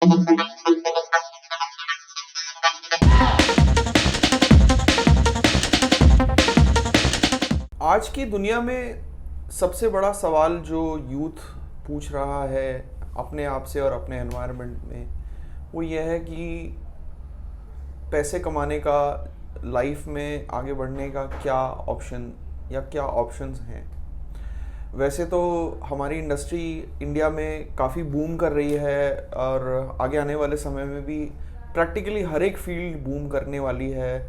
आज की दुनिया में सबसे बड़ा सवाल जो यूथ पूछ रहा है अपने आप से और अपने एनवायरनमेंट में, वो ये है कि पैसे कमाने का, लाइफ में आगे बढ़ने का क्या ऑप्शन या क्या ऑप्शंस हैं। वैसे तो हमारी इंडस्ट्री इंडिया में काफ़ी बूम कर रही है और आगे आने वाले समय में भी प्रैक्टिकली हर एक फील्ड बूम करने वाली है,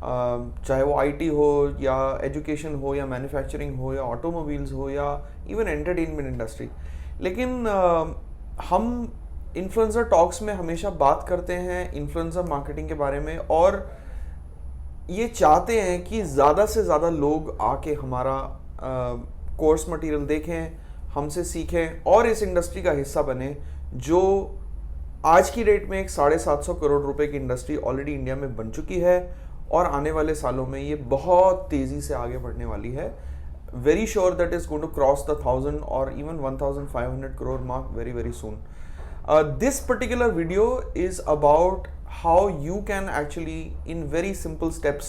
चाहे वो आईटी हो या एजुकेशन हो या मैन्युफैक्चरिंग हो या ऑटोमोबाइल्स हो या इवन एंटरटेनमेंट इंडस्ट्री। लेकिन हम इन्फ्लुएंसर टॉक्स में हमेशा बात करते हैं इन्फ्लुएंसर मार्केटिंग के बारे में और ये चाहते हैं कि ज़्यादा से ज़्यादा लोग आके हमारा कोर्स मटेरियल देखें, हमसे सीखें और इस इंडस्ट्री का हिस्सा बने, जो आज की डेट में एक 750 करोड़ रुपए की इंडस्ट्री ऑलरेडी इंडिया में बन चुकी है और आने वाले सालों में ये बहुत तेज़ी से आगे बढ़ने वाली है। Very sure that is going to cross the 1000 और even 1500 crore mark very very soon. This particular video is about how you can actually in very simple steps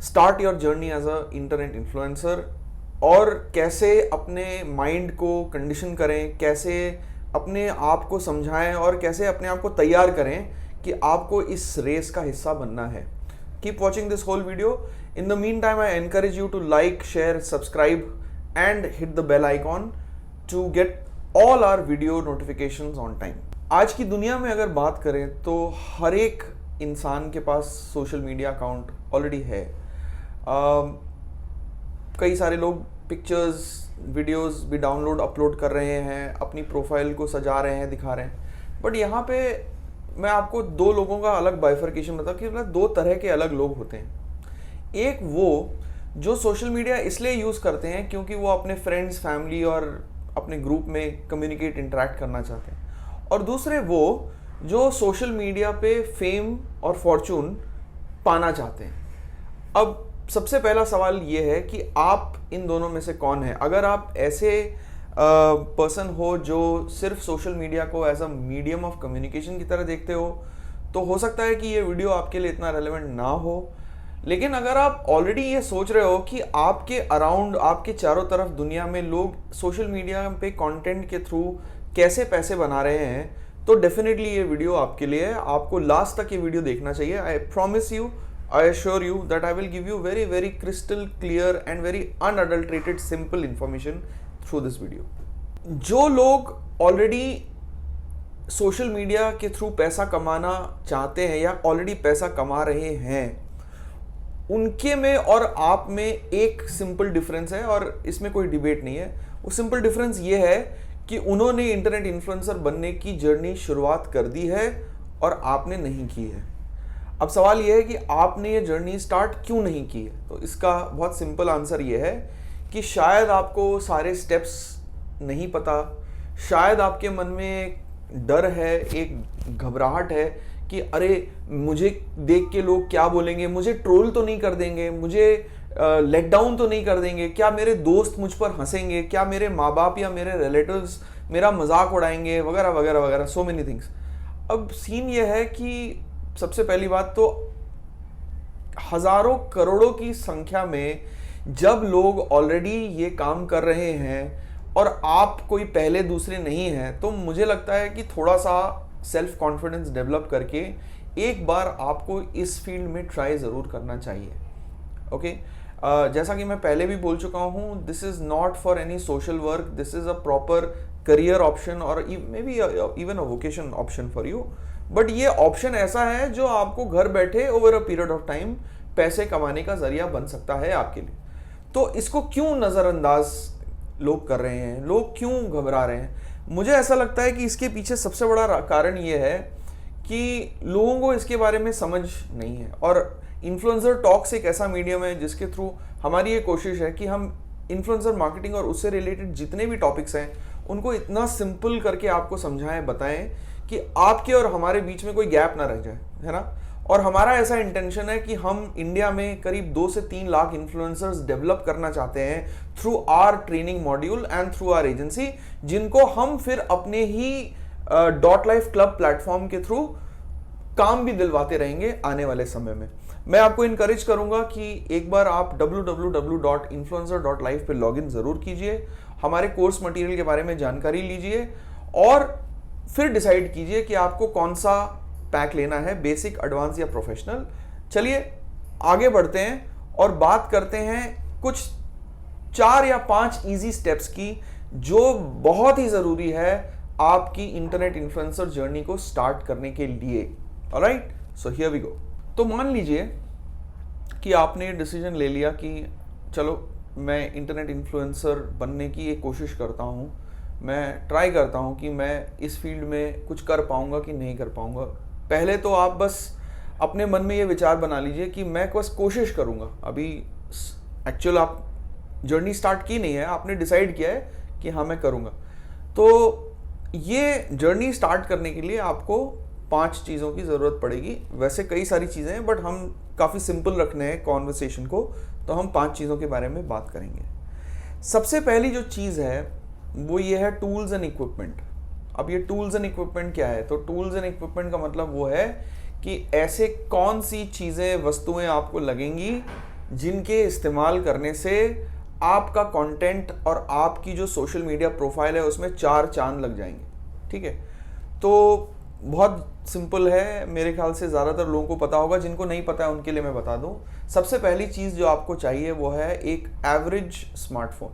start your journey as a internet influencer और कैसे अपने mind को condition करें, कैसे अपने आप को समझाएं और कैसे अपने आप को तैयार करें कि आपको इस रेस का हिस्सा बनना है। Keep watching this whole video. In the meantime, I encourage you to like, share, subscribe and hit the bell icon to get all our video notifications on time. आज की दुनिया में अगर बात करें तो हर एक इंसान के पास सोशल मीडिया अकाउंट ऑलरेडी है। कई सारे लोग पिक्चर्स, वीडियोस भी डाउनलोड अपलोड कर रहे हैं, अपनी प्रोफाइल को सजा रहे हैं, दिखा रहे हैं। बट यहाँ पे मैं आपको दो लोगों का अलग बाइफर्केशन बताऊँ कि मतलब दो तरह के अलग लोग होते हैं। एक वो जो सोशल मीडिया इसलिए यूज़ करते हैं क्योंकि वो अपने फ्रेंड्स, फैमिली और अपने ग्रुप में कम्युनिकेट, इंटरेक्ट करना चाहते हैं, और दूसरे वो जो सोशल मीडिया पे फेम और फॉर्चून पाना चाहते हैं। अब सबसे पहला सवाल ये है कि आप इन दोनों में से कौन है। अगर आप ऐसे पर्सन हो जो सिर्फ सोशल मीडिया को as a medium of communication की तरह देखते हो तो हो सकता है कि ये वीडियो आपके लिए इतना रेलेवेंट ना हो। लेकिन अगर आप ऑलरेडी ये सोच रहे हो कि आपके अराउंड, आपके चारों तरफ दुनिया में लोग सोशल मीडिया पे कंटेंट के थ्रू कैसे पैसे बना रहे हैं, तो डेफिनेटली ये वीडियो आपके लिए है। आपको लास्ट तक ये वीडियो देखना चाहिए। I promise you, I assure you that I will give you very very crystal clear and very unadulterated simple information through this video. जो लोग ऑलरेडी सोशल मीडिया के थ्रू पैसा कमाना चाहते हैं या ऑलरेडी पैसा कमा रहे हैं, उनके में और आप में एक सिंपल डिफरेंस है और इसमें कोई डिबेट नहीं है। वो सिंपल डिफरेंस ये है कि उन्होंने इंटरनेट इन्फ्लुएंसर बनने की जर्नी शुरुआत कर दी है और आपने नहीं की है। अब सवाल यह है कि आपने ये जर्नी स्टार्ट क्यों नहीं की है। तो इसका बहुत सिंपल आंसर ये है कि शायद आपको सारे स्टेप्स नहीं पता, शायद आपके मन में एक डर है, एक घबराहट है कि अरे मुझे देख के लोग क्या बोलेंगे, मुझे ट्रोल तो नहीं कर देंगे, मुझे लेट डाउन तो नहीं कर देंगे, क्या मेरे दोस्त मुझ पर हंसेंगे, क्या मेरे माँ बाप या मेरे रिलेटिव्स मेरा मजाक उड़ाएंगे, वगैरह वगैरह वगैरह, सो मेनी थिंग्स। अब सीन ये है कि सबसे पहली बात तो हजारों करोड़ों की संख्या में जब लोग ऑलरेडी ये काम कर रहे हैं और आप कोई पहले दूसरे नहीं हैं, तो मुझे लगता है कि थोड़ा सा सेल्फ कॉन्फिडेंस डेवलप करके एक बार आपको इस फील्ड में ट्राई ज़रूर करना चाहिए। ओके, जैसा कि मैं पहले भी बोल चुका हूँ, this is not for any social work, this is a proper career option और may be even a vocation option for you. But ये ऑप्शन ऐसा है जो आपको घर बैठे over a period of time पैसे कमाने का जरिया बन सकता है आपके लिए। तो इसको क्यों नज़रअंदाज लोग कर रहे हैं, लोग क्यों घबरा रहे हैं? मुझे ऐसा लगता है कि इसके पीछे सबसे बड़ा कारण ये है कि लोगों को इसके बारे में समझ नहीं है। और इन्फ्लुएंसर टॉक्स एक ऐसा मीडियम है जिसके थ्रू हमारी ये कोशिश है कि हम इन्फ्लुएंसर मार्केटिंग और उससे रिलेटेड जितने भी टॉपिक्स हैं उनको इतना सिंपल करके आपको समझाएं, बताएं कि आपके और हमारे बीच में कोई गैप ना रह जाए, है ना। और हमारा ऐसा इंटेंशन है कि हम इंडिया में करीब 2 से 3 लाख इन्फ्लुएंसर्स डेवलप करना चाहते हैं through our training module and through our agency, जिनको हम फिर अपने ही डॉट लाइफ क्लब प्लेटफॉर्म के थ्रू काम भी दिलवाते रहेंगे आने वाले समय में। मैं आपको इनकरेज करूंगा कि एक बार आप www.influencer.life पे लॉगिन जरूर कीजिए, हमारे कोर्स मटेरियल के बारे में जानकारी लीजिए और फिर डिसाइड कीजिए कि आपको कौन सा पैक लेना है, बेसिक, एडवांस या प्रोफेशनल। चलिए आगे बढ़ते हैं और बात करते हैं कुछ 4 या 5 इजी स्टेप्स की जो बहुत ही जरूरी है आपकी इंटरनेट इन्फ्लुएंसर जर्नी को स्टार्ट करने के लिए। Alright, so here we go. तो मान लीजिए कि आपने डिसीजन ले लिया कि चलो मैं इंटरनेट इन्फ्लुएंसर बनने की एक कोशिश करता हूँ, मैं ट्राई करता हूँ कि मैं इस फील्ड में कुछ कर पाऊँगा कि नहीं कर पाऊँगा। पहले तो आप बस अपने मन में ये विचार बना लीजिए कि मैं बस कोशिश करूँगा। अभी एक्चुअल आप जर्नी स्टार्ट की नहीं है, आपने डिसाइड किया है कि हाँ मैं करूँगा। तो ये जर्नी स्टार्ट करने के लिए आपको 5 चीज़ों की ज़रूरत पड़ेगी। वैसे कई सारी चीज़ें हैं बट हम काफ़ी सिंपल रखने हैं कॉन्वर्सेशन को, तो हम 5 चीज़ों के बारे में बात करेंगे। सबसे पहली जो चीज़ है वो ये है टूल्स एंड इक्विपमेंट। अब ये टूल्स एंड इक्विपमेंट क्या है? तो टूल्स एंड इक्विपमेंट का मतलब वो है कि ऐसे कौन सी चीज़ें, वस्तुएं आपको लगेंगी जिनके इस्तेमाल करने से आपका कंटेंट और आपकी जो सोशल मीडिया प्रोफाइल है उसमें 4 चांद लग जाएंगे। ठीक है, तो बहुत सिंपल है, मेरे ख्याल से ज़्यादातर लोगों को पता होगा। जिनको नहीं पता है उनके लिए मैं बता दूं। सबसे पहली चीज़ जो आपको चाहिए वो है एक एवरेज स्मार्टफोन।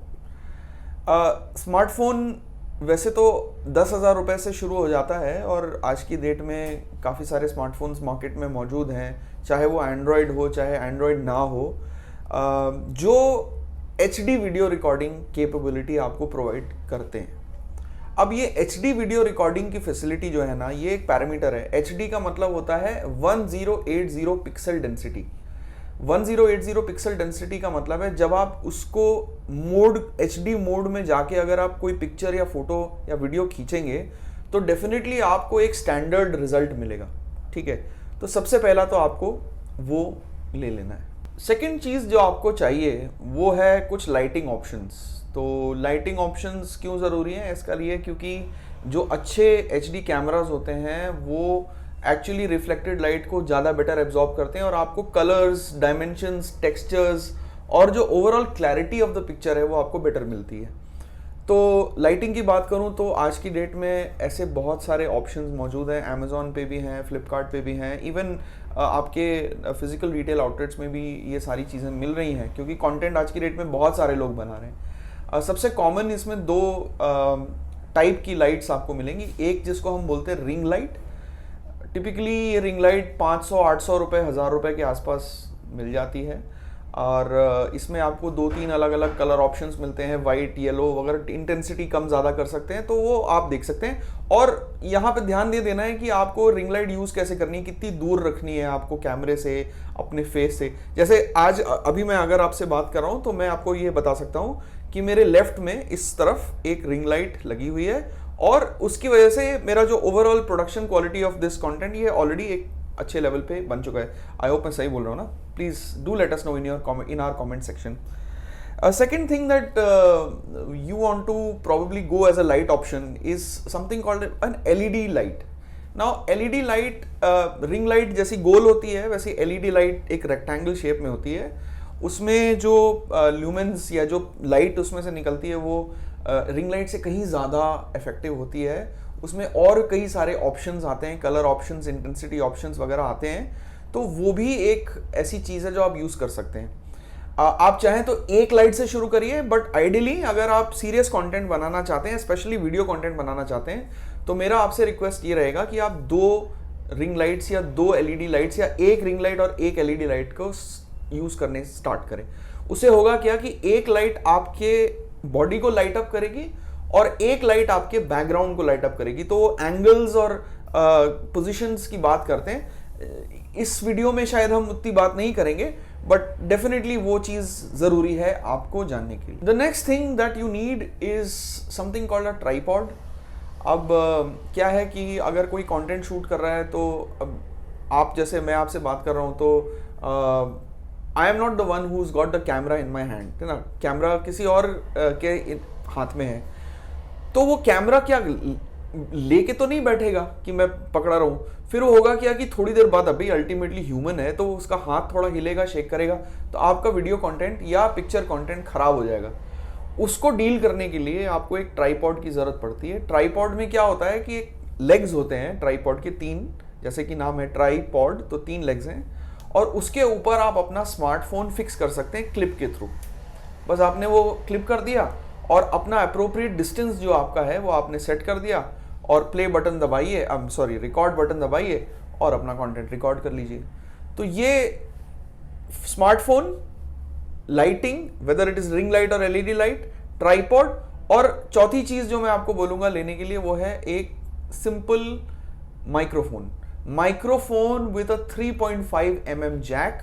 स्मार्टफोन वैसे तो 10,000 रुपये से शुरू हो जाता है और आज की डेट में काफ़ी सारे स्मार्टफोन्स मार्केट में मौजूद हैं, चाहे वो एंड्रॉयड हो चाहे एंड्रॉयड ना हो, जो HD वीडियो रिकॉर्डिंग कैपेबिलिटी आपको प्रोवाइड करते हैं। अब ये HD वीडियो रिकॉर्डिंग की फैसिलिटी जो है ना, ये एक पैरामीटर है। HD का मतलब होता है 1080 पिक्सल डेंसिटी। 1080 पिक्सल डेंसिटी का मतलब है जब आप उसको मोड HD मोड में जाके अगर आप कोई पिक्चर या फोटो या वीडियो खींचेंगे तो डेफिनेटली आपको एक स्टैंडर्ड रिजल्ट मिलेगा। ठीक है, तो सबसे पहला तो आपको वो ले लेना है। सेकेंड चीज़ जो आपको चाहिए वो है कुछ लाइटिंग ऑप्शंस। तो लाइटिंग ऑप्शंस क्यों ज़रूरी हैं? इसका लिए क्योंकि जो अच्छे HD कैमरास होते हैं वो एक्चुअली रिफ्लेक्टेड लाइट को ज़्यादा बेटर एब्जॉर्ब करते हैं और आपको कलर्स, डायमेंशंस, टेक्सचर्स और जो overall clarity of the picture है वो आपको बेटर मिलती है। तो लाइटिंग की बात करूं तो आज की डेट में ऐसे बहुत सारे ऑप्शंस मौजूद हैं। अमेज़ॉन पे भी हैं, फ्लिपकार्ट पे भी हैं, इवन आपके फिजिकल रिटेल आउटलेट्स में भी ये सारी चीज़ें मिल रही हैं क्योंकि कंटेंट आज की डेट में बहुत सारे लोग बना रहे हैं। सबसे कॉमन इसमें 2 टाइप की लाइट्स आपको मिलेंगी। एक जिसको हम बोलते हैं रिंग लाइट। टिपिकली ये रिंग लाइट 500-800 रुपये, 1000 रुपये के आसपास मिल जाती है और इसमें आपको 2-3 अलग अलग कलर ऑप्शंस मिलते हैं, वाइट, येलो वगैरह। इंटेंसिटी कम ज़्यादा कर सकते हैं, तो वो आप देख सकते हैं। और यहाँ पे ध्यान दे देना है कि आपको रिंग लाइट यूज़ कैसे करनी है, कितनी दूर रखनी है आपको कैमरे से, अपने फेस से। जैसे आज अभी मैं अगर आपसे बात कर रहा हूँ तो मैं आपको ये बता सकता हूँ कि मेरे लेफ्ट में इस तरफ एक रिंग लाइट लगी हुई है और उसकी वजह से मेरा जो overall production quality of this content ये ऑलरेडी एक अच्छे लेवल पे बन चुका है। आई होप मैं सही बोल रहा हूँ ना? Please do let us know in our comment section. Second thing that you want to probably go as a light option is something called an LED light. Now LED light, ring light जैसी गोल होती है वैसी LED light एक rectangle shape में होती है। उसमें जो ल्यूमेंस या जो लाइट उसमें से निकलती है वो रिंग लाइट से कहीं ज़्यादा इफेक्टिव होती है। उसमें और कई सारे ऑप्शंस आते हैं, कलर ऑप्शंस, इंटेंसिटी ऑप्शंस वगैरह आते हैं, तो वो भी एक ऐसी चीज़ है जो आप यूज़ कर सकते हैं। आप चाहें तो एक लाइट से शुरू करिए, बट आइडियली अगर आप सीरियस कंटेंट बनाना चाहते हैं, स्पेशली वीडियो कंटेंट बनाना चाहते हैं, तो मेरा आपसे रिक्वेस्ट ये रहेगा कि आप 2 रिंग लाइट्स या 2 LED लाइट्स या एक रिंग लाइट और एक LED लाइट को यूज़ करने स्टार्ट करें। उससे होगा क्या कि एक लाइट आपके बॉडी को लाइट अप करेगी और एक लाइट आपके बैकग्राउंड को लाइट अप करेगी। तो एंगल्स और पोजीशंस की बात करते हैं, इस वीडियो में शायद हम उतनी बात नहीं करेंगे, बट डेफिनेटली वो चीज़ ज़रूरी है आपको जानने के लिए। The next thing that you need is something called a tripod. अब क्या है कि अगर कोई कंटेंट शूट कर रहा है तो अब आप जैसे मैं आपसे बात कर रहा हूँ तो I am not the one who is got the camera in my hand, है ना? कैमरा किसी और के हाथ में है, तो वो कैमरा क्या लेके तो नहीं बैठेगा कि मैं पकड़ा रहा हूँ, फिर वो होगा क्या कि थोड़ी देर बाद, अभी अल्टीमेटली ह्यूमन है तो उसका हाथ थोड़ा हिलेगा, शेक करेगा, तो आपका वीडियो कंटेंट या पिक्चर कंटेंट खराब हो जाएगा। उसको डील करने के लिए आपको एक ट्राइपॉड की ज़रूरत पड़ती है। ट्राइपॉड में क्या होता है कि एक लेग्स होते हैं ट्राइपॉड के 3, जैसे कि नाम है ट्राइपॉड, तो 3 लेग्स हैं, और उसके ऊपर आप अपना स्मार्टफोन फिक्स कर सकते हैं क्लिप के थ्रू। बस आपने वो क्लिप कर दिया और अपना अप्रोप्रिएट डिस्टेंस जो आपका है वो आपने सेट कर दिया, और प्ले बटन दबाइए, रिकॉर्ड बटन दबाइए और अपना कंटेंट रिकॉर्ड कर लीजिए। तो ये smartphone, lighting, whether it is ring light और एलईडी लाइट, ट्राइपॉड, और चौथी चीज जो मैं आपको बोलूंगा लेने के लिए वो है एक simple microphone with a 3.5 mm jack,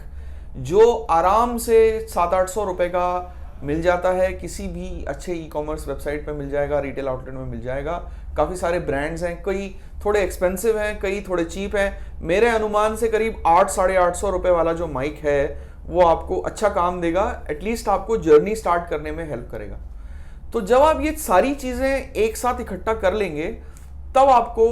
जो आराम से 700-800 रुपए का मिल जाता है, किसी भी अच्छे ई कॉमर्स वेबसाइट पे मिल जाएगा, रिटेल आउटलेट में मिल जाएगा। काफ़ी सारे ब्रांड्स हैं, कई थोड़े एक्सपेंसिव हैं, कई थोड़े चीप हैं। मेरे अनुमान से करीब 800-850 रुपए वाला जो माइक है वो आपको अच्छा काम देगा, एटलीस्ट आपको जर्नी स्टार्ट करने में हेल्प करेगा। तो जब आप ये सारी चीज़ें एक साथ इकट्ठा कर लेंगे तब आपको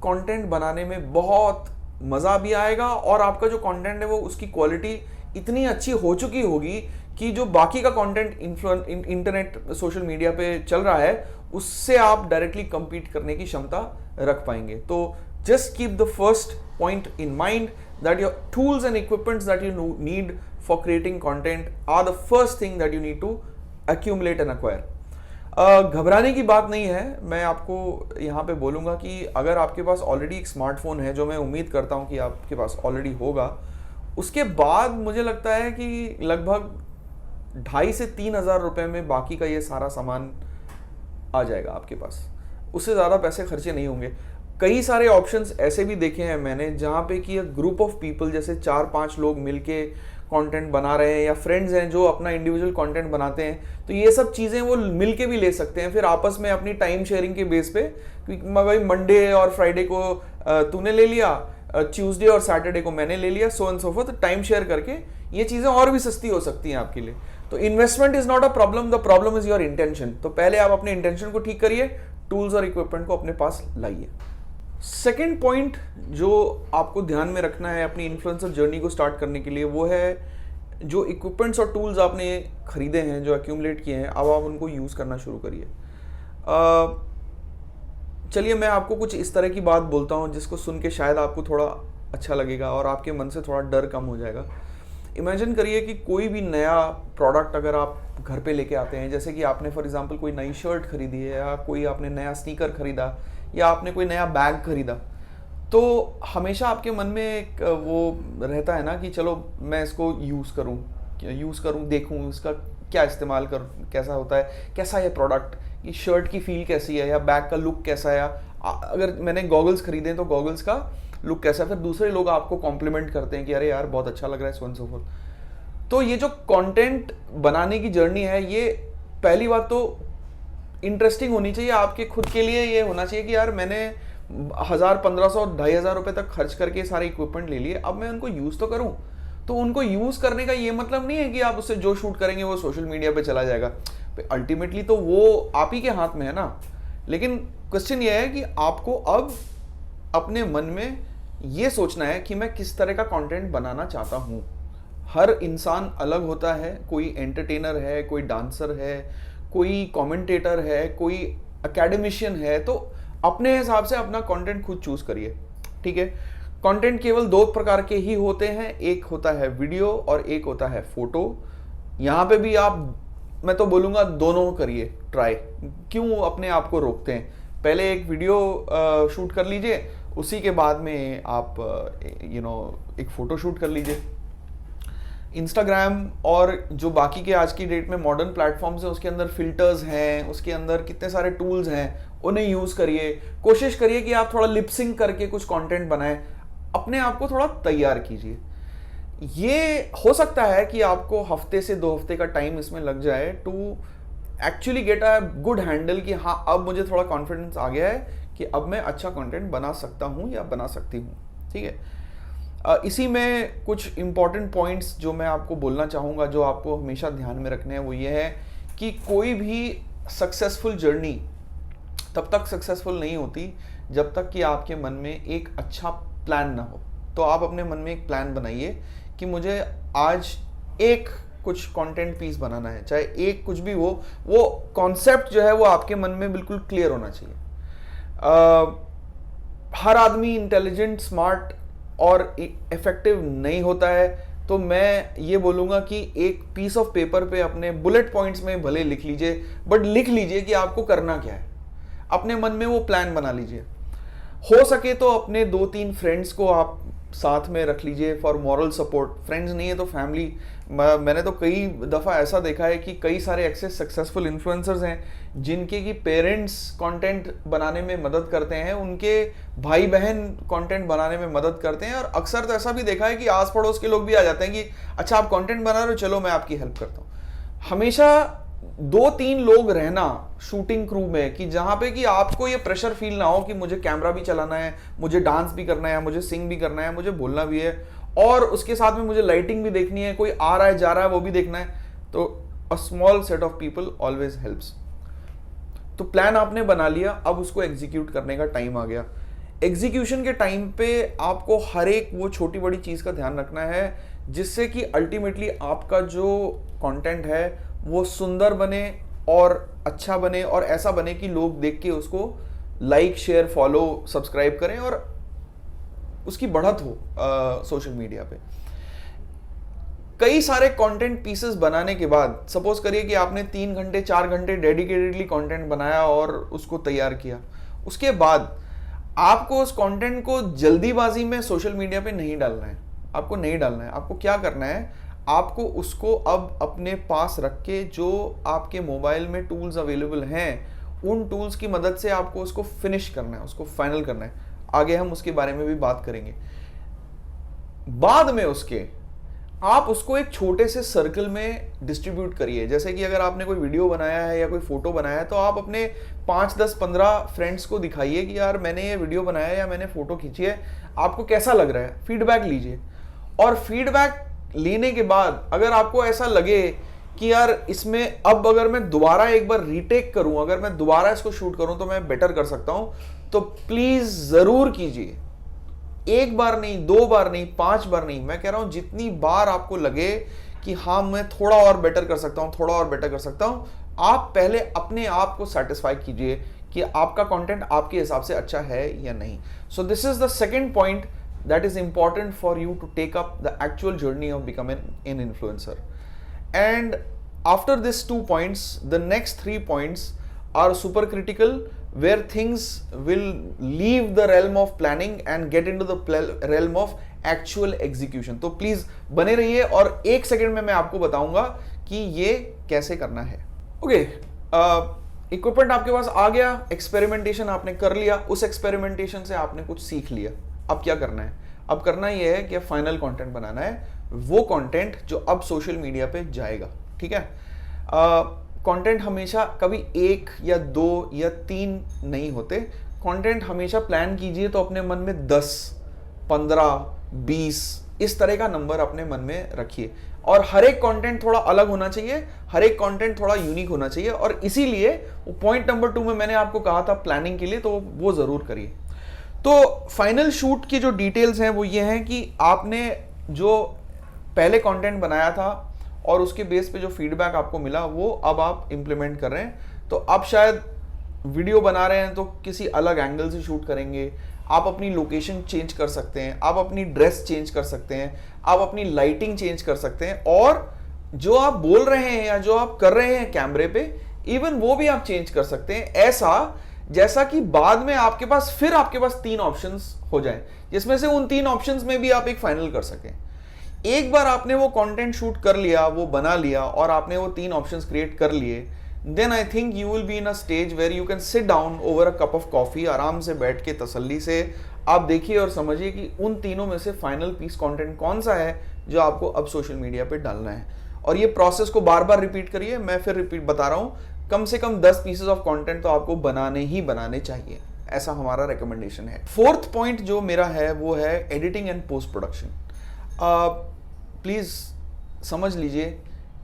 कंटेंट बनाने में बहुत मज़ा भी आएगा, और आपका जो कंटेंट है वो उसकी क्वालिटी इतनी अच्छी हो चुकी होगी कि जो बाकी का कंटेंट इंटरनेट सोशल मीडिया पे चल रहा है उससे आप डायरेक्टली compete करने की क्षमता रख पाएंगे। तो just keep the first point in mind that your tools and equipments that you need for creating content are the first thing that you need to accumulate and acquire. घबराने की बात नहीं है। मैं आपको यहाँ पे बोलूँगा कि अगर आपके पास ऑलरेडी एक स्मार्टफोन है, जो मैं उम्मीद करता हूँ कि आपके पास ऑलरेडी होगा, उसके बाद मुझे लगता है कि लगभग 2,500 से 3,000 रुपये में बाकी का ये सारा सामान आ जाएगा आपके पास। उससे ज़्यादा पैसे खर्चे नहीं होंगे। कई सारे ऑप्शंस ऐसे भी देखे हैं मैंने जहाँ पे कि ग्रुप ऑफ पीपल, जैसे 4-5 लोग मिलके कंटेंट बना रहे हैं, या फ्रेंड्स हैं जो अपना इंडिविजुअल कंटेंट बनाते हैं, तो ये सब चीज़ें वो मिलके भी ले सकते हैं। फिर आपस में अपनी टाइम शेयरिंग के बेस पे, क्योंकि भाई मंडे और फ्राइडे को तूने ले लिया, ट्यूसडे और सैटरडे को मैंने ले लिया, so and so fourth, time share करके ये चीज़ें और भी सस्ती हो सकती हैं आपके लिए। तो investment is not a problem, the problem is your intention. तो पहले आप अपने इंटेंशन को ठीक करिए, टूल्स और इक्विपमेंट को अपने पास लाइए। सेकेंड पॉइंट जो आपको ध्यान में रखना है अपनी इन्फ्लुएंसर जर्नी को स्टार्ट करने के लिए, वो है जो इक्विपमेंट्स और टूल्स आपने खरीदे हैं, जो एक्यूमुलेट किए हैं, अब आप उनको यूज़ करना शुरू करिए। चलिए मैं आपको कुछ इस तरह की बात बोलता हूँ जिसको सुन के शायद आपको थोड़ा अच्छा लगेगा और आपके मन से थोड़ा डर कम हो जाएगा। इमेजिन करिए कि कोई भी नया प्रोडक्ट अगर आप घर पे लेके आते हैं, जैसे कि आपने फॉर एग्जांपल कोई नई शर्ट खरीदी है, या कोई आपने नया स्नीकर खरीदा, या आपने कोई नया बैग खरीदा, तो हमेशा आपके मन में एक वो रहता है ना कि चलो मैं इसको यूज़ करूँ, देखूँ इसका क्या इस्तेमाल कर, कैसा होता है, कैसा है प्रोडक्ट, ये शर्ट की फील कैसी है, या बैग का लुक कैसा है, अगर मैंने गॉगल्स खरीदे तो गॉगल्स का लुक कैसा है। फिर दूसरे लोग आपको कॉम्प्लीमेंट करते हैं कि अरे यार बहुत अच्छा लग रहा है, सो एंड सो फोर्थ। तो ये जो कंटेंट बनाने की जर्नी है, ये पहली बात तो इंटरेस्टिंग होनी चाहिए आपके खुद के लिए। ये होना चाहिए कि यार मैंने 1,000, 1,500, 2,500 रुपये तक खर्च करके सारे इक्विपमेंट ले लिए, अब मैं उनको यूज़ तो करूँ। तो उनको यूज़ करने का ये मतलब नहीं है कि आप उससे जो शूट करेंगे वो सोशल मीडिया पे चला जाएगा। अल्टीमेटली तो वो आप ही के हाथ में है ना। लेकिन क्वेश्चन ये है कि आपको अब अपने मन में ये सोचना है कि मैं किस तरह का कंटेंट बनाना चाहता हूँ। हर इंसान अलग होता है, कोई एंटरटेनर है, कोई डांसर है, कोई कमेंटेटर है, कोई एकेडमिशियन है। तो अपने हिसाब से अपना कंटेंट खुद चूज करिए, ठीक है। कंटेंट केवल 2 प्रकार के ही होते हैं, एक होता है वीडियो और एक होता है फोटो। यहाँ पे भी आप, मैं तो बोलूँगा दोनों करिए ट्राई। क्यों अपने आप को रोकते हैं? पहले एक वीडियो शूट कर लीजिए, उसी के बाद में आप एक फ़ोटो शूट कर लीजिए। इंस्टाग्राम और जो बाकी के आज की डेट में मॉडर्न प्लेटफॉर्म्स हैं, उसके अंदर फिल्टर्स हैं, उसके अंदर कितने सारे टूल्स हैं, उन्हें यूज़ करिए। कोशिश करिए कि आप थोड़ा लिपसिंग करके कुछ कंटेंट बनाएं, अपने आप को थोड़ा तैयार कीजिए। ये हो सकता है कि आपको हफ्ते से 2 हफ्ते का टाइम इसमें लग जाए to actually get a good handle कि हाँ अब मुझे थोड़ा कॉन्फिडेंस आ गया है कि अब मैं अच्छा कंटेंट बना सकता हूँ या बना सकती हूँ, ठीक है। इसी में कुछ इंपॉर्टेंट पॉइंट्स जो मैं आपको बोलना चाहूँगा, जो आपको हमेशा ध्यान में रखने हैं, वो ये है कि कोई भी सक्सेसफुल जर्नी तब तक सक्सेसफुल नहीं होती जब तक कि आपके मन में एक अच्छा प्लान ना हो। तो आप अपने मन में एक प्लान बनाइए कि मुझे आज एक कुछ कंटेंट पीस बनाना है, चाहे एक कुछ भी हो, वो कॉन्सेप्ट जो है वो आपके मन में बिल्कुल क्लियर होना चाहिए। हर आदमी इंटेलिजेंट, स्मार्ट और इफेक्टिव नहीं होता है, तो मैं ये बोलूँगा कि एक पीस ऑफ पेपर पे अपने बुलेट पॉइंट्स में भले लिख लीजिए, बट लिख लीजिए कि आपको करना क्या है। अपने मन में वो प्लान बना लीजिए। हो सके तो अपने 2-3 फ्रेंड्स को आप साथ में रख लीजिए फॉर मॉरल सपोर्ट। फ्रेंड्स नहीं है तो फैमिली। मैंने तो कई दफ़ा ऐसा देखा है कि कई सारे ऐसे सक्सेसफुल इन्फ्लुएंसर्स हैं जिनके कि पेरेंट्स कंटेंट बनाने में मदद करते हैं, उनके भाई बहन कंटेंट बनाने में मदद करते हैं, और अक्सर तो ऐसा भी देखा है कि आस पड़ोस के लोग भी आ जाते हैं कि अच्छा आप कंटेंट बना रहे हो, चलो मैं आपकी हेल्प करता हूँ। हमेशा 2-3 लोग रहना शूटिंग क्रू में, कि जहां पे कि आपको ये प्रेशर फील ना हो कि मुझे कैमरा भी चलाना है, मुझे डांस भी करना है, मुझे सिंग भी करना है, मुझे बोलना भी है, और उसके साथ में मुझे लाइटिंग भी देखनी है, कोई आ रहा है जा रहा है वो भी देखना है। तो a small set of people always helps. तो प्लान आपने बना लिया, अब उसको एग्जीक्यूट करने का टाइम आ गया। एग्जीक्यूशन के टाइम पे आपको हर एक वो छोटी बड़ी चीज़ का ध्यान रखना है जिससे कि अल्टीमेटली आपका जो कंटेंट है वो सुंदर बने और अच्छा बने, और ऐसा बने कि लोग देख के उसको लाइक, शेयर, फॉलो, सब्सक्राइब करें और उसकी बढ़त हो सोशल मीडिया पे। कई सारे कंटेंट पीसेस बनाने के बाद, सपोज करिए कि आपने 3 घंटे 4 घंटे डेडिकेटेडली कंटेंट बनाया और उसको तैयार किया, उसके बाद आपको उस कंटेंट को जल्दीबाजी में सोशल मीडिया पे नहीं डालना है। आपको नहीं डालना है। आपको क्या करना है, आपको उसको अब अपने पास रख के जो आपके मोबाइल में टूल्स अवेलेबल हैं उन टूल्स की मदद से आपको उसको फिनिश करना है, उसको फाइनल करना है। आगे हम उसके बारे में भी बात करेंगे। बाद में उसके आप उसको एक छोटे से सर्कल में डिस्ट्रीब्यूट करिए। जैसे कि अगर आपने कोई वीडियो बनाया है या कोई फोटो बनाया है तो आप अपने 5, 10, 15 फ्रेंड्स को दिखाइए कि यार मैंने ये वीडियो बनाया है या मैंने फोटो खींची है, आपको कैसा लग रहा है, फीडबैक लीजिए। और फीडबैक लेने के बाद अगर आपको ऐसा लगे कि यार इसमें अब अगर मैं दोबारा एक बार रीटेक करूं, अगर मैं दोबारा इसको शूट करूं तो मैं बेटर कर सकता हूं, तो प्लीज जरूर कीजिए। एक बार नहीं, 2 बार नहीं, 5 बार नहीं, मैं कह रहा हूं जितनी बार आपको लगे कि हाँ मैं थोड़ा और बेटर कर सकता हूं, थोड़ा और बेटर कर सकता हूं, आप पहले अपने आप को सेटिस्फाई कीजिए कि आपका कंटेंट आपके हिसाब से अच्छा है या नहीं। So this is the second point that is important for you to take up the actual journey of becoming an influencer. And after these 2 points, the next 3 points are super critical, where things will leave the realm of planning and get into the realm of actual execution. तो please बने रहिए और 1 second में मैं आपको बताऊंगा कि ये कैसे करना है। ओके, इक्विपमेंट आपके पास आ गया, एक्सपेरिमेंटेशन आपने कर लिया, उस एक्सपेरिमेंटेशन से आपने कुछ सीख लिया। अब क्या करना है? अब करना यह है कि फाइनल कंटेंट बनाना है, वो कंटेंट जो अब सोशल मीडिया पे जाएगा। ठीक है, कंटेंट हमेशा कभी 1 या 2 या 3 नहीं होते। कंटेंट हमेशा प्लान कीजिए तो अपने मन में 10, 15, 20 इस तरह का नंबर अपने मन में रखिए, और हर एक कंटेंट थोड़ा अलग होना चाहिए, हर एक कंटेंट थोड़ा यूनिक होना चाहिए। और इसीलिए पॉइंट नंबर 2 में मैंने आपको कहा था प्लानिंग के लिए, तो वो जरूर करिए। तो फाइनल शूट की जो डिटेल्स हैं वो ये हैं कि आपने जो पहले कंटेंट बनाया था और उसके बेस पे जो फीडबैक आपको मिला वो अब आप इंप्लीमेंट कर रहे हैं। तो अब शायद वीडियो बना रहे हैं तो किसी अलग एंगल से शूट करेंगे, आप अपनी लोकेशन चेंज कर सकते हैं, आप अपनी ड्रेस चेंज कर सकते हैं, आप अपनी लाइटिंग चेंज कर सकते हैं, और जो आप बोल रहे हैं या जो आप कर रहे हैं कैमरे पे, इवन वो भी आप चेंज कर सकते हैं, ऐसा जैसा कि बाद में आपके पास 3 ऑप्शंस हो जाएं, जिसमें से उन 3 ऑप्शंस में भी आप एक फाइनल कर सकें। एक बार आपने वो कंटेंट शूट कर लिया, वो बना लिया और आपने वो 3 ऑप्शंस क्रिएट कर लिए, then I think you will be in a stage where you can sit down over a cup of coffee, आराम से बैठ के तसल्ली से आप देखिए और समझिए कि उन तीनों में से फाइनल पीस कंटेंट कौन सा है जो आपको अब सोशल मीडिया पे डालना है। और ये प्रोसेस को बार बार रिपीट करिए। मैं फिर रिपीट बता रहा हूं, कम से कम 10 पीसेस ऑफ कंटेंट तो आपको बनाने ही बनाने चाहिए, ऐसा हमारा रिकमेंडेशन है। 4th पॉइंट जो मेरा है वो है editing and post production. Please समझ लीजिए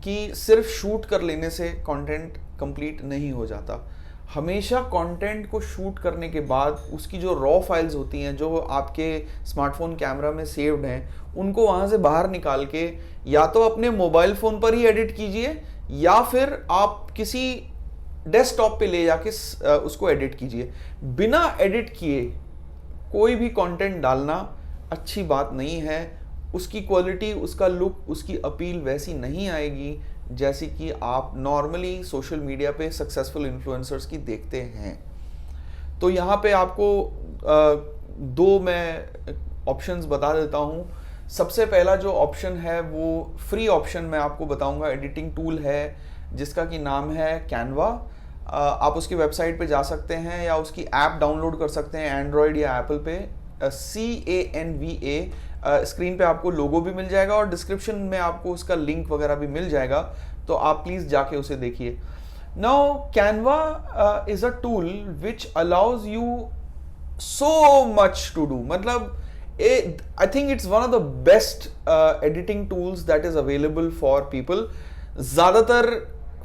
कि सिर्फ शूट कर लेने से कंटेंट कंप्लीट नहीं हो जाता। हमेशा कंटेंट को शूट करने के बाद उसकी जो रॉ फाइल्स होती हैं जो आपके स्मार्टफोन कैमरा में सेव्ड हैं, उनको वहाँ से बाहर निकाल के या तो अपने मोबाइल फ़ोन पर ही एडिट कीजिए या फिर आप किसी डेस्कटॉप पे ले जाके उसको एडिट कीजिए। बिना एडिट किए कोई भी कंटेंट डालना अच्छी बात नहीं है। उसकी क्वालिटी, उसका लुक, उसकी अपील वैसी नहीं आएगी जैसी कि आप नॉर्मली सोशल मीडिया पे सक्सेसफुल इन्फ्लुएंसर्स की देखते हैं। तो यहाँ पे आपको दो मैं ऑप्शंस बता देता हूँ। सबसे पहला जो ऑप्शन है वो फ्री ऑप्शन मैं आपको बताऊंगा, एडिटिंग टूल है जिसका कि नाम है कैनवा। आप उसकी वेबसाइट पे जा सकते हैं या उसकी ऐप डाउनलोड कर सकते हैं एंड्रॉयड या एप्पल पे। CANVA, स्क्रीन पे आपको लोगो भी मिल जाएगा और डिस्क्रिप्शन में आपको उसका लिंक वगैरह भी मिल जाएगा, तो आप प्लीज़ जाके उसे देखिए। Now Canva is a tool which allows you so much to do, मतलब I think it's one of the best editing tools that is available for people। ज़्यादातर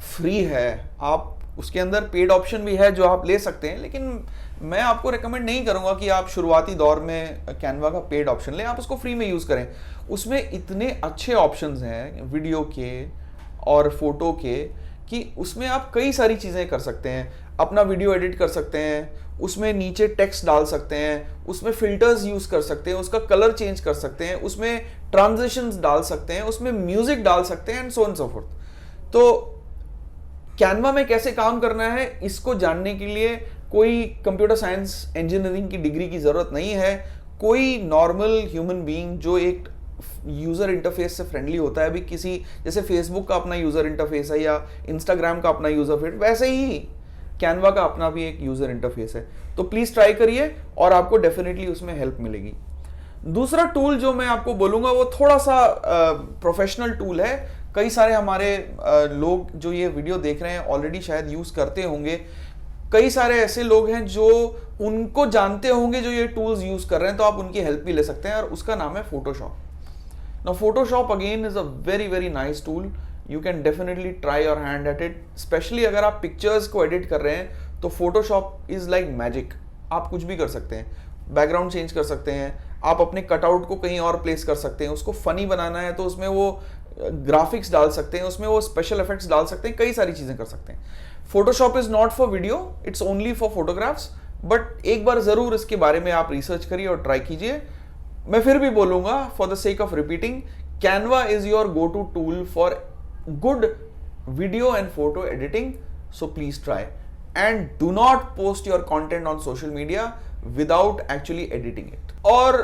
फ्री है, आप उसके अंदर पेड ऑप्शन भी है जो आप ले सकते हैं, लेकिन मैं आपको रेकमेंड नहीं करूंगा कि आप शुरुआती दौर में कैनवा का पेड ऑप्शन लें, आप उसको फ्री में यूज़ करें। उसमें इतने अच्छे ऑप्शंस हैं वीडियो के और फोटो के कि उसमें आप कई सारी चीज़ें कर सकते हैं। अपना वीडियो एडिट कर सकते हैं, उसमें नीचे टेक्स्ट डाल सकते हैं, उसमें फिल्टर्स यूज़ कर सकते हैं, उसका कलर चेंज कर सकते हैं, उसमें ट्रांजिशंस डाल सकते हैं, उसमें म्यूजिक डाल सकते हैं and so on so fourth. तो कैनवा में कैसे काम करना है इसको जानने के लिए कोई कंप्यूटर साइंस इंजीनियरिंग की डिग्री की ज़रूरत नहीं है। कोई नॉर्मल ह्यूमन बीइंग जो एक यूज़र इंटरफेस से फ्रेंडली होता है, अभी किसी जैसे फेसबुक का अपना यूज़र इंटरफेस है या इंस्टाग्राम का अपना यूज़र इंटरफेस, वैसे ही कैनवा का अपना भी एक यूज़र इंटरफेस है। तो प्लीज़ ट्राई करिए और आपको डेफिनेटली उसमें हेल्प मिलेगी। दूसरा टूल जो मैं आपको बोलूँगा वो थोड़ा सा प्रोफेशनल टूल है। कई सारे हमारे लोग जो ये वीडियो देख रहे हैं ऑलरेडी शायद यूज़ करते होंगे। कई सारे ऐसे लोग हैं जो उनको जानते होंगे जो ये टूल्स यूज़ कर रहे हैं, तो आप उनकी हेल्प भी ले सकते हैं, और उसका नाम है Photoshop. Now Photoshop again is a very very nice tool. You can definitely try your hand at it. Specially अगर आप पिक्चर्स को एडिट कर रहे हैं तो फोटोशॉप इज़ लाइक मैजिक। आप कुछ भी कर सकते हैं, बैकग्राउंड चेंज कर सकते हैं, आप अपने कटआउट को कहीं और प्लेस कर सकते हैं, उसको फनी बनाना है तो उसमें वो ग्राफिक्स डाल सकते हैं, उसमें वो स्पेशल इफेक्ट्स डाल सकते हैं, कई सारी चीज़ें कर सकते हैं। Photoshop is not for video, it's only for photographs, but एक बार ज़रूर इसके बारे में आप रिसर्च करिए और ट्राई कीजिए। मैं फिर भी बोलूँगा for the sake of repeating, Canva is your go to tool for good video and photo editing, so please try, and do not post your content on social media without actually editing it। और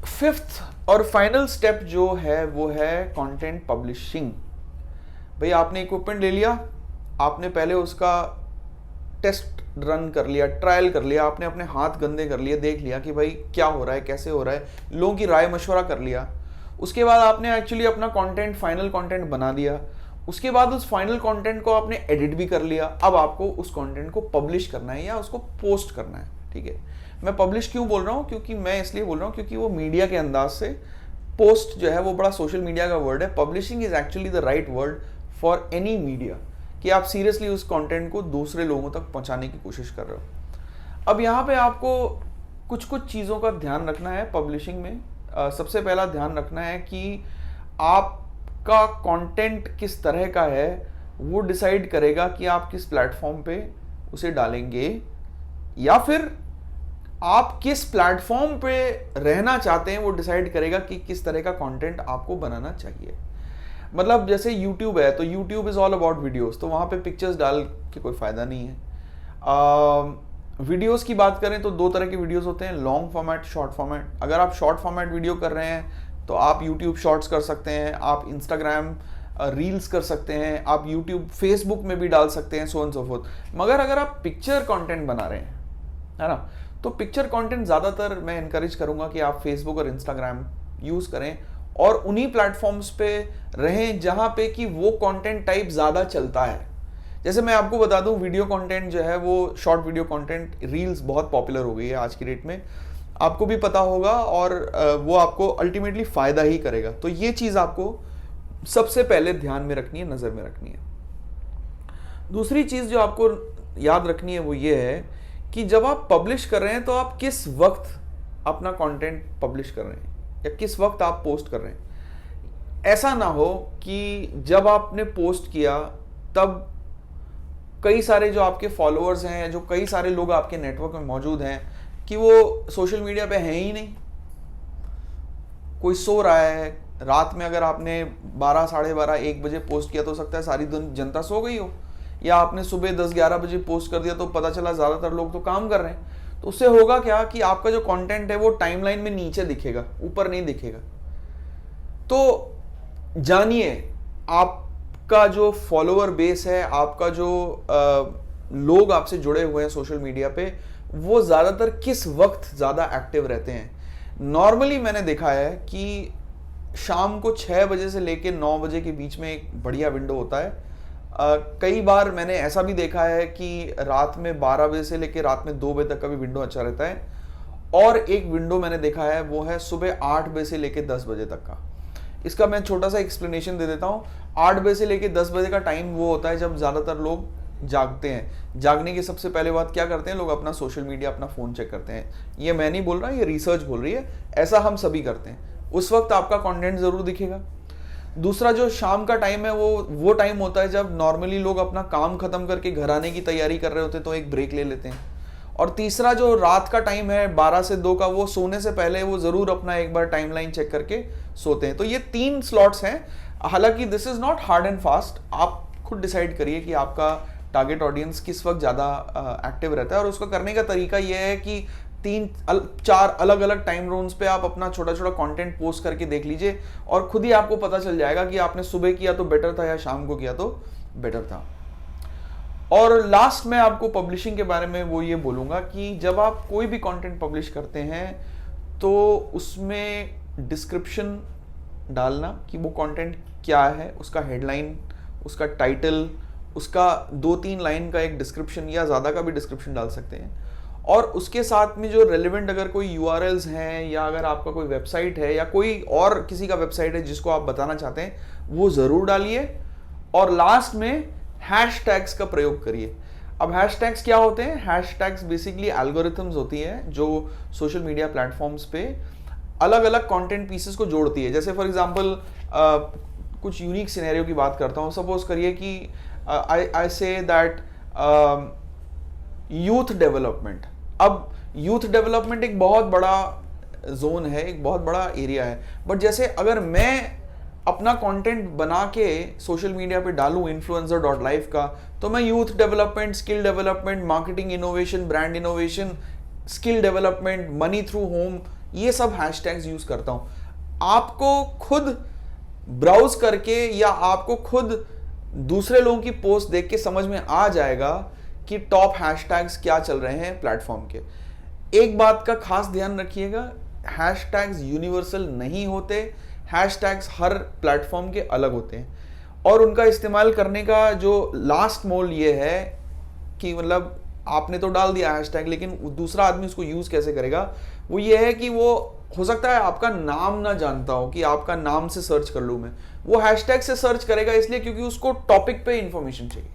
fifth और final step जो है वो है content publishing. भाई आपने equipment ले लिया, आपने पहले उसका टेस्ट रन कर लिया, ट्रायल कर लिया, आपने अपने हाथ गंदे कर लिए, देख लिया कि भाई क्या हो रहा है, कैसे हो रहा है, लोगों की राय मशवरा कर लिया। उसके बाद आपने एक्चुअली अपना कंटेंट, फाइनल कंटेंट बना दिया। उसके बाद उस फाइनल कंटेंट को आपने एडिट भी कर लिया। अब आपको उस कंटेंट को पब्लिश करना है या उसको पोस्ट करना है। ठीक है, मैं पब्लिश क्यों बोल रहा हूँ, क्योंकि मैं इसलिए बोल रहा हूँ क्योंकि वो मीडिया के अंदाज से, पोस्ट जो है वो बड़ा सोशल मीडिया का वर्ड है। Publishing is actually the right word for any media, कि आप सीरियसली उस कंटेंट को दूसरे लोगों तक पहुँचाने की कोशिश कर रहे हो। अब यहाँ पे आपको कुछ कुछ चीज़ों का ध्यान रखना है पब्लिशिंग में। सबसे पहला ध्यान रखना है कि आपका कंटेंट किस तरह का है, वो डिसाइड करेगा कि आप किस प्लेटफॉर्म पे उसे डालेंगे, या फिर आप किस प्लेटफॉर्म पे रहना चाहते हैं वो डिसाइड करेगा कि किस तरह का कंटेंट आपको बनाना चाहिए। मतलब जैसे YouTube है तो YouTube is all about videos, तो वहाँ पे पिक्चर्स डाल के कोई फ़ायदा नहीं है। वीडियोस की बात करें तो दो तरह के वीडियोस होते हैं, लॉन्ग फॉर्मेट, शॉर्ट फॉर्मेट। अगर आप शॉर्ट फॉर्मेट वीडियो कर रहे हैं तो आप YouTube शॉर्ट्स कर सकते हैं, आप Instagram रील्स कर सकते हैं, आप YouTube फेसबुक में भी डाल सकते हैं, सो एंड सो फोर्थ। मगर अगर आप पिक्चर कंटेंट बना रहे हैं, है ना, तो पिक्चर कंटेंट ज़्यादातर मैं इनकरेज करूँगा कि आप फेसबुक और Instagram यूज़ करें और उन्हीं प्लेटफॉर्म्स पे रहें जहाँ पे कि वो कंटेंट टाइप ज़्यादा चलता है। जैसे मैं आपको बता दूं, वीडियो कंटेंट जो है वो शॉर्ट वीडियो कंटेंट, रील्स बहुत पॉपुलर हो गई है आज की डेट में, आपको भी पता होगा, और वो आपको अल्टीमेटली फ़ायदा ही करेगा। तो ये चीज़ आपको सबसे पहले ध्यान में रखनी है, नज़र में रखनी है। दूसरी चीज़ जो आपको याद रखनी है वो ये है कि जब आप पब्लिश कर रहे हैं तो आप किस वक्त अपना कंटेंट पब्लिश कर रहे हैं या किस वक्त आप पोस्ट कर रहे हैं। ऐसा ना हो कि जब आपने पोस्ट किया तब कई सारे जो आपके फॉलोअर्स हैं, जो कई सारे लोग आपके नेटवर्क में मौजूद हैं, कि वो सोशल मीडिया पे हैं ही नहीं। कोई सो रहा है रात में, अगर आपने 12, 12:30, 1 बजे पोस्ट किया तो हो सकता है सारी जनता सो गई हो, या आपने सुबह 10, 11 बजे पोस्ट कर दिया तो पता चला ज़्यादातर लोग तो काम कर रहे हैं। तो उससे होगा क्या कि आपका जो कंटेंट है वो टाइमलाइन में नीचे दिखेगा, ऊपर नहीं दिखेगा। तो जानिए आपका जो फॉलोअर बेस है, आपका जो लोग आपसे जुड़े हुए हैं सोशल मीडिया पे, वो ज़्यादातर किस वक्त ज़्यादा एक्टिव रहते हैं। नॉर्मली मैंने देखा है कि शाम को 6 बजे से लेकर 9 बजे के बीच में एक बढ़िया विंडो होता है। कई बार मैंने ऐसा भी देखा है कि रात में 12 बजे से लेकर रात में 2 बजे तक का भी विंडो अच्छा रहता है। और एक विंडो मैंने देखा है वो है सुबह 8 बजे से लेकर 10 बजे तक का। इसका मैं छोटा सा एक्सप्लेनेशन दे देता हूँ। 8 बजे से लेकर 10 बजे का टाइम वो होता है जब ज़्यादातर लोग जागते हैं। जागने की सबसे पहले बात क्या करते हैं लोग, अपना सोशल मीडिया, अपना फ़ोन चेक करते हैं। ये मैं नहीं बोल रहा, ये रिसर्च बोल रही है, ऐसा हम सभी करते हैं। उस वक्त आपका कंटेंट ज़रूर दिखेगा। दूसरा जो शाम का टाइम है वो टाइम होता है जब नॉर्मली लोग अपना काम ख़त्म करके घर आने की तैयारी कर रहे होते हैं, तो एक ब्रेक ले लेते हैं। और तीसरा जो रात का टाइम है 12 से 2 का, वो सोने से पहले वो ज़रूर अपना एक बार टाइमलाइन चेक करके सोते हैं। तो ये 3 स्लॉट्स हैं। हालांकि this is not hard and fast, आप खुद डिसाइड करिए कि आपका टारगेट ऑडियंस किस वक्त ज़्यादा एक्टिव रहता है। और उसका करने का तरीका ये है कि 3-4 अलग अलग टाइम जोन्स पे आप अपना छोटा छोटा कंटेंट पोस्ट करके देख लीजिए, और खुद ही आपको पता चल जाएगा कि आपने सुबह किया तो बेटर था या शाम को किया तो बेटर था। और लास्ट में आपको पब्लिशिंग के बारे में वो ये बोलूँगा कि जब आप कोई भी कंटेंट पब्लिश करते हैं तो उसमें डिस्क्रिप्शन डालना कि वो कंटेंट क्या है, उसका हेडलाइन, उसका टाइटल, उसका 2-3 लाइन का एक डिस्क्रिप्शन या ज़्यादा का भी डिस्क्रिप्शन डाल सकते हैं। और उसके साथ में जो रेलेवेंट अगर कोई URLs हैं, या अगर आपका कोई वेबसाइट है या कोई और किसी का वेबसाइट है जिसको आप बताना चाहते हैं, वो ज़रूर डालिए। और लास्ट में हैशटैग्स का प्रयोग करिए। अब हैशटैग्स क्या होते हैं? हैशटैग्स बेसिकली एल्गोरिथम्स होती है जो सोशल मीडिया प्लेटफॉर्म्स पे अलग अलग कंटेंट पीसेस को जोड़ती है। जैसे फॉर एग्जांपल कुछ यूनिक सिनेरियो की बात करता हूँ। सपोज करिए कि आई से दैट यूथ डेवलपमेंट। अब यूथ डेवलपमेंट एक बहुत बड़ा जोन है, एक बहुत बड़ा एरिया है। बट जैसे अगर मैं अपना कंटेंट बना के सोशल मीडिया पे डालूं influencer.life का, तो मैं youth development, skill development, marketing innovation, brand innovation, skill development, money through whom, ये सब हैशटैग्स यूज करता हूं। आपको खुद ब्राउज करके या आपको खुद दूसरे लोगों की पोस्ट देख के समझ में आ जाएगा कि टॉप हैशटैग्स क्या चल रहे हैं प्लेटफॉर्म के। एक बात का खास ध्यान रखिएगा, हैशटैग्स यूनिवर्सल नहीं होते। हैशटैग्स हर प्लेटफॉर्म के अलग होते हैं, और उनका इस्तेमाल करने का जो लास्ट मोल ये है कि मतलब आपने तो डाल दिया हैशटैग, लेकिन दूसरा आदमी उसको यूज कैसे करेगा, वो ये है कि वो हो सकता है आपका नाम ना जानता हो, कि आपका नाम से सर्च कर लूं मैं, वो हैशटैग से सर्च करेगा, इसलिए क्योंकि उसको टॉपिक पे इंफॉर्मेशन चाहिए।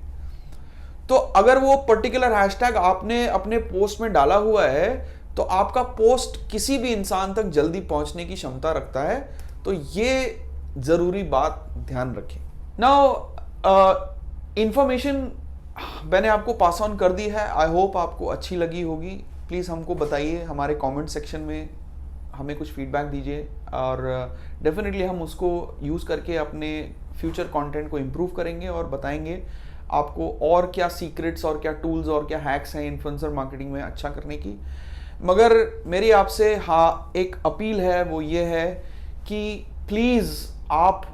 तो अगर वो पर्टिकुलर हैशटैग आपने अपने पोस्ट में डाला हुआ है, तो आपका पोस्ट किसी भी इंसान तक जल्दी पहुंचने की क्षमता रखता है। तो ये जरूरी बात ध्यान रखें। नाउ इंफॉर्मेशन मैंने आपको पास ऑन कर दी है। आई होप आपको अच्छी लगी होगी। प्लीज़ हमको बताइए, हमारे कमेंट सेक्शन में हमें कुछ फीडबैक दीजिए, और डेफिनेटली हम उसको यूज़ करके अपने फ्यूचर कंटेंट को इम्प्रूव करेंगे और बताएंगे आपको और क्या सीक्रेट्स और क्या टूल्स और क्या हैक्स हैं इन्फ्लुएंसर मार्केटिंग में अच्छा करने की। मगर मेरी आपसे एक अपील है, वो ये है कि प्लीज़ आप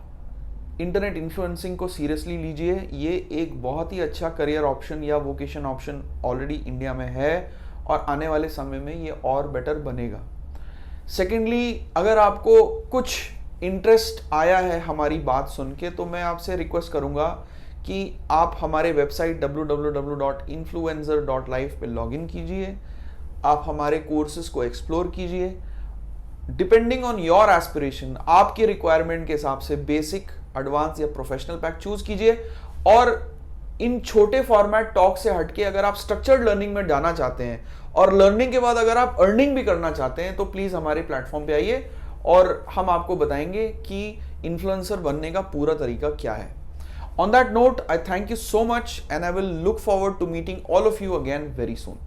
इंटरनेट इन्फ्लुएंसिंग को सीरियसली लीजिए। ये एक बहुत ही अच्छा करियर ऑप्शन या वोकेशन ऑप्शन ऑलरेडी इंडिया में है, और आने वाले समय में ये और बेटर बनेगा। सेकेंडली, अगर आपको कुछ इंटरेस्ट आया है हमारी बात सुन के, तो मैं आपसे रिक्वेस्ट करूंगा कि आप हमारे वेबसाइट www.influencer.life पे लॉगिन कीजिए, आप हमारे कोर्सेज को एक्सप्लोर कीजिए। डिपेंडिंग ऑन योर एस्पिरेशन, आपके रिक्वायरमेंट के हिसाब से बेसिक, एडवांस या प्रोफेशनल पैक चूज कीजिए, और इन छोटे फॉर्मेट टॉक से हटके अगर आप स्ट्रक्चर्ड लर्निंग में जाना चाहते हैं और लर्निंग के बाद अगर आप अर्निंग भी करना चाहते हैं तो प्लीज हमारे प्लेटफॉर्म पे आइए और हम आपको बताएंगे कि इन्फ्लुएंसर बनने का पूरा तरीका क्या है. On that note, I thank you so much and I will look forward to meeting all of you again very soon.